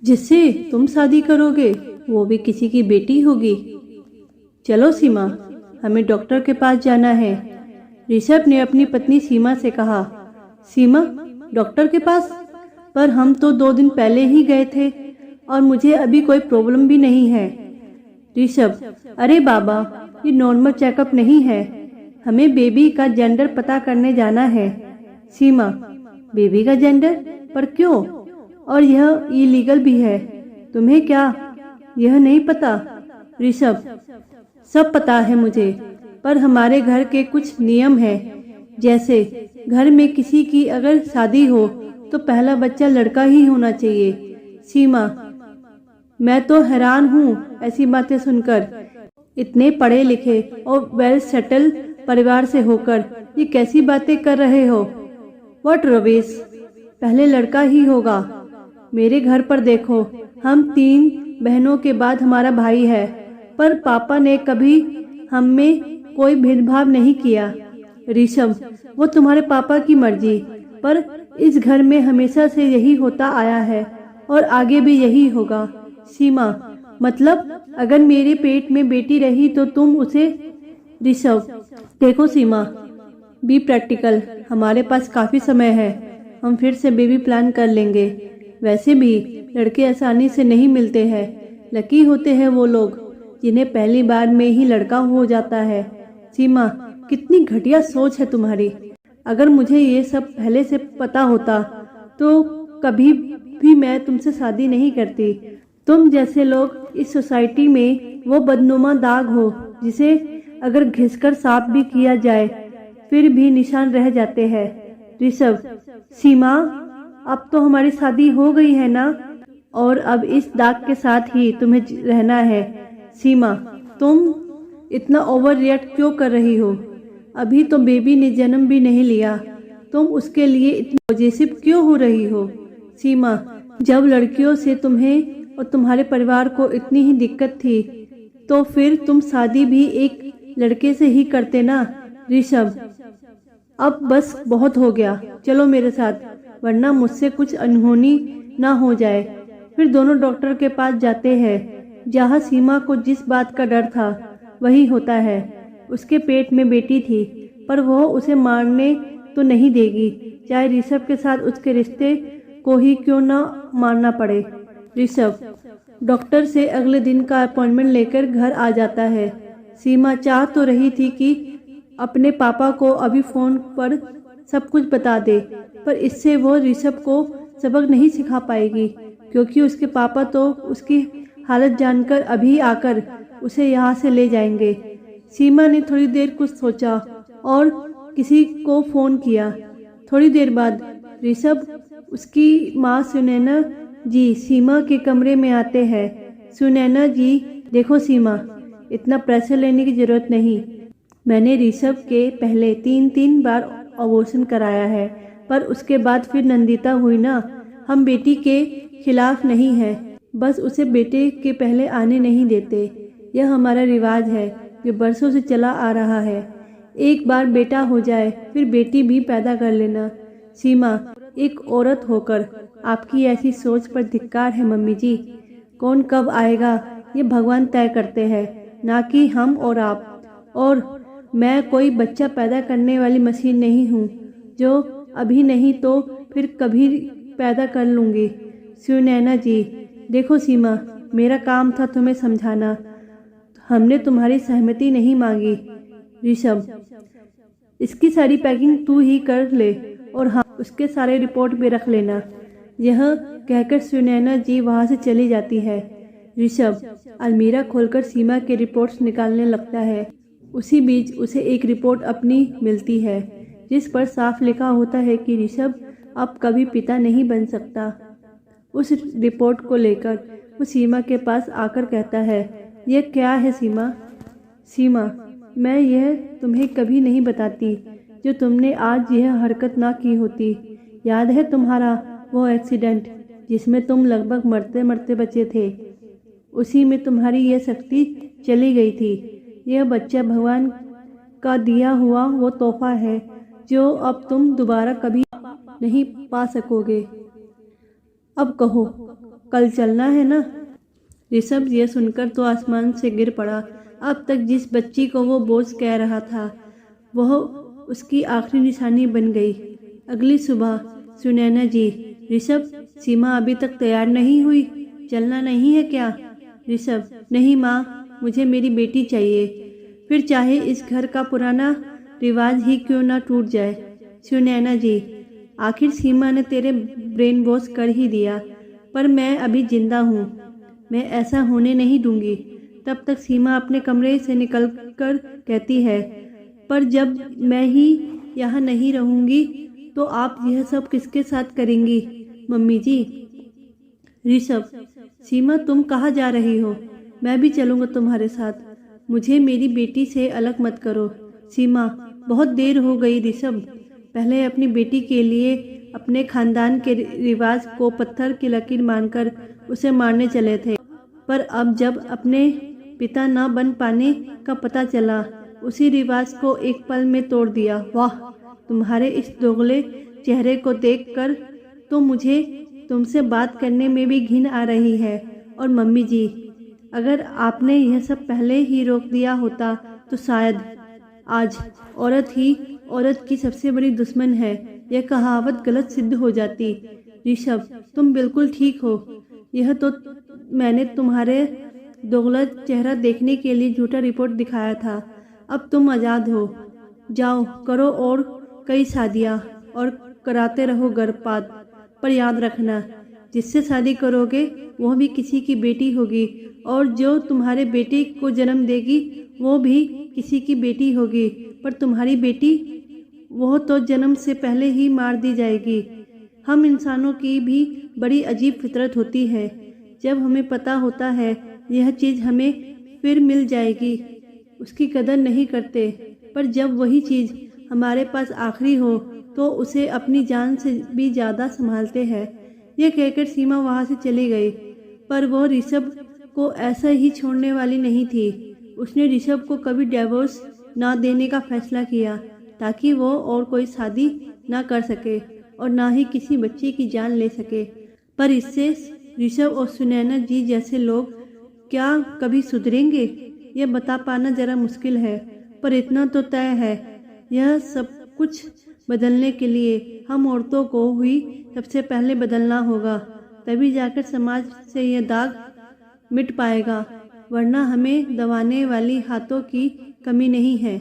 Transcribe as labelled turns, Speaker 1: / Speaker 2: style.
Speaker 1: जिससे तुम शादी करोगे वो भी किसी की बेटी होगी। चलो सीमा, हमें डॉक्टर के पास जाना है। ऋषभ ने अपनी पत्नी सीमा से कहा। सीमा, डॉक्टर के पास? पर हम तो 2 दिन पहले ही गए थे और मुझे अभी कोई प्रॉब्लम भी नहीं है। ऋषभ, अरे बाबा, ये नॉर्मल चेकअप नहीं है, हमें बेबी का जेंडर पता करने जाना है। सीमा, बेबी का जेंडर? पर क्यों? और यह इलीगल भी है। तुम्हें क्या यह नहीं पता? ऋषभ, सब पता है मुझे, पर हमारे घर के कुछ नियम हैं। जैसे घर में किसी की अगर शादी हो तो पहला बच्चा लड़का ही होना चाहिए। सीमा, मैं तो हैरान हूँ ऐसी बातें सुनकर। इतने पढ़े लिखे और वेल सेटल परिवार से होकर ये कैसी बातें कर रहे हो? व्हाट रवेश, पहले लड़का ही होगा। मेरे घर पर देखो, हम 3 बहनों के बाद हमारा भाई है, पर पापा ने कभी हम में कोई भेदभाव नहीं किया। ऋषभ, वो तुम्हारे पापा की मर्जी, पर इस घर में हमेशा से यही होता आया है और आगे भी यही होगा। सीमा, मतलब अगर मेरे पेट में बेटी रही तो तुम उसे? ऋषभ, देखो सीमा, बी प्रैक्टिकल, हमारे पास काफी समय है, हम फिर से बेबी प्लान कर लेंगे। वैसे भी लड़के आसानी से नहीं मिलते हैं, लकी होते हैं वो लोग जिन्हें पहली बार में ही लड़का हो जाता है। सीमा, कितनी घटिया सोच है तुम्हारी। अगर मुझे ये सब पहले से पता होता तो कभी भी मैं तुमसे शादी नहीं करती। तुम जैसे लोग इस सोसाइटी में वो बदनुमा दाग हो जिसे अगर घिसकर साफ भी किया जाए फिर भी निशान रह जाते हैं। ऋषभ, सीमा, अब तो हमारी शादी हो गई है ना, और अब इस दाग के साथ ही तुम्हें रहना है। सीमा, तुम इतना ओवर रिएक्ट क्यों कर रही हो? अभी तो बेबी ने जन्म भी नहीं लिया, तुम उसके लिए इतनी पॉजिटिव क्यों हो रही हो? सीमा, जब लड़कियों से तुम्हें और तुम्हारे परिवार को इतनी ही दिक्कत थी तो फिर तुम शादी भी एक लड़के से ही करते ना। ऋषभ, अब बस बहुत हो गया, चलो मेरे साथ, वरना मुझसे कुछ अनहोनी ना हो जाए। फिर दोनों डॉक्टर के पास जाते हैं। जहाँ सीमा को जिस बात का डर था वही होता है। उसके पेट में बेटी थी, पर वह उसे मारने तो नहीं देगी, चाहे ऋषभ के साथ उसके रिश्ते को ही क्यों ना मारना पड़े। ऋषभ डॉक्टर से अगले दिन का अपॉइंटमेंट लेकर घर आ जाता है। सीमा चाह तो रही थी कि अपने पापा को अभी फोन पर सब कुछ बता दे, पर इससे वो ऋषभ को सबक नहीं सिखा पाएगी, क्योंकि उसके पापा तो उसकी हालत जानकर अभी आकर उसे यहाँ से ले जाएंगे। सीमा ने थोड़ी देर कुछ सोचा और किसी को फोन किया। थोड़ी देर बाद ऋषभ उसकी माँ सुनैना जी सीमा के कमरे में आते हैं। सुनैना जी, देखो सीमा, इतना प्रेशर लेने की जरूरत नहीं। मैंने ऋषभ के पहले 3 बार अबॉर्शन कराया है, पर उसके बाद फिर नंदिता हुई ना। हम बेटी के खिलाफ नहीं है, बस उसे बेटे के पहले आने नहीं देते। यह हमारा रिवाज है जो बरसों से चला आ रहा है। एक बार बेटा हो जाए फिर बेटी भी पैदा कर लेना। सीमा, एक औरत होकर आपकी ऐसी सोच पर धिक्कार है मम्मी जी। कौन कब आएगा ये भगवान तय करते हैं, ना कि हम और आप। और मैं कोई बच्चा पैदा करने वाली मशीन नहीं हूँ जो अभी नहीं तो फिर कभी पैदा कर लूँगी। सुनैना जी, देखो सीमा, मेरा काम था तुम्हें समझाना, हमने तुम्हारी सहमति नहीं मांगी। ऋषभ, इसकी सारी पैकिंग तू ही कर ले और हाँ, उसके सारे रिपोर्ट भी रख लेना। यह कहकर सुनैना जी वहाँ से चली जाती है। ऋषभ अलमीरा खोलकर सीमा के रिपोर्ट्स निकालने लगता है। उसी बीच उसे एक रिपोर्ट अपनी मिलती है जिस पर साफ लिखा होता है कि ऋषभ अब कभी पिता नहीं बन सकता। उस रिपोर्ट को लेकर वो सीमा के पास आकर कहता है, यह क्या है सीमा? सीमा, मैं यह तुम्हें कभी नहीं बताती जो तुमने आज यह हरकत ना की होती। याद है तुम्हारा वो एक्सीडेंट जिसमें तुम लगभग मरते मरते बचे थे? उसी में तुम्हारी यह शक्ति चली गई थी। यह बच्चा भगवान का दिया हुआ वो तोहफा है जो अब तुम दोबारा कभी नहीं पा सकोगे। अब कहो, कल चलना है ना। ऋषभ यह सुनकर तो आसमान से गिर पड़ा। अब तक जिस बच्ची को वो बोझ कह रहा था वह उसकी आखिरी निशानी बन गई। अगली सुबह सुनैना जी, ऋषभ, सीमा अभी तक तैयार नहीं हुई, चलना नहीं है क्या? ऋषभ, नहीं माँ, मुझे मेरी बेटी चाहिए, फिर चाहे इस घर का पुराना रिवाज ही क्यों ना टूट जाए। सुनैना जी, आखिर सीमा ने तेरे ब्रेन वॉश कर ही दिया, पर मैं अभी जिंदा हूँ, मैं ऐसा होने नहीं दूंगी। तब तक सीमा अपने कमरे से निकलकर कहती है, पर जब मैं ही यहाँ नहीं रहूँगी तो आप यह सब किसके साथ करेंगी मम्मी जी? ऋषभ, सीमा तुम कहाँ जा रही हो? मैं भी चलूँगा तुम्हारे साथ, मुझे मेरी बेटी से अलग मत करो। सीमा, बहुत देर हो गई ऋषभ, पहले अपनी बेटी के लिए अपने खानदान के रिवाज को पत्थर की लकीर मानकर उसे मारने चले थे, पर अब जब अपने पिता न बन पाने का पता चला, उसी रिवाज को एक पल में तोड़ दिया। वाह, तुम्हारे इस दोगले चेहरे को देखकर तो मुझे तुमसे बात करने में भी घिन आ रही है। और मम्मी जी, अगर आपने यह सब पहले ही रोक दिया होता तो शायद आज औरत ही औरत की सबसे बड़ी दुश्मन है, यह कहावत गलत सिद्ध हो जाती। ऋषभ, तुम बिल्कुल ठीक हो, यह तो मैंने तुम्हारे दोगला चेहरा देखने के लिए झूठा रिपोर्ट दिखाया था। अब तुम आज़ाद हो, जाओ करो और कई शादियाँ और कराते रहो गर्भपात, पर याद रखना, जिससे शादी करोगे वह भी किसी की बेटी होगी, और जो तुम्हारे बेटे को जन्म देगी वो भी किसी की बेटी होगी, पर तुम्हारी बेटी वह तो जन्म से पहले ही मार दी जाएगी। हम इंसानों की भी बड़ी अजीब फितरत होती है, जब हमें पता होता है यह चीज़ हमें फिर मिल जाएगी, उसकी कदर नहीं करते, पर जब वही चीज़ हमारे पास आखिरी हो तो उसे अपनी जान से भी ज़्यादा संभालते हैं। यह कहकर सीमा वहाँ से चली गई, पर वह ऋषभ को ऐसा ही छोड़ने वाली नहीं थी। उसने ऋषभ को कभी डिवोर्स ना देने का फैसला किया, ताकि वो और कोई शादी ना कर सके और ना ही किसी बच्चे की जान ले सके। पर इससे ऋषभ और सुनैना जी जैसे लोग क्या कभी सुधरेंगे, यह बता पाना जरा मुश्किल है, पर इतना तो तय है, यह सब कुछ बदलने के लिए हम औरतों को ही सबसे पहले बदलना होगा, तभी जाकर समाज से यह दाग मिट पाएगा, वरना हमें दबाने वाली हाथों की कमी नहीं है।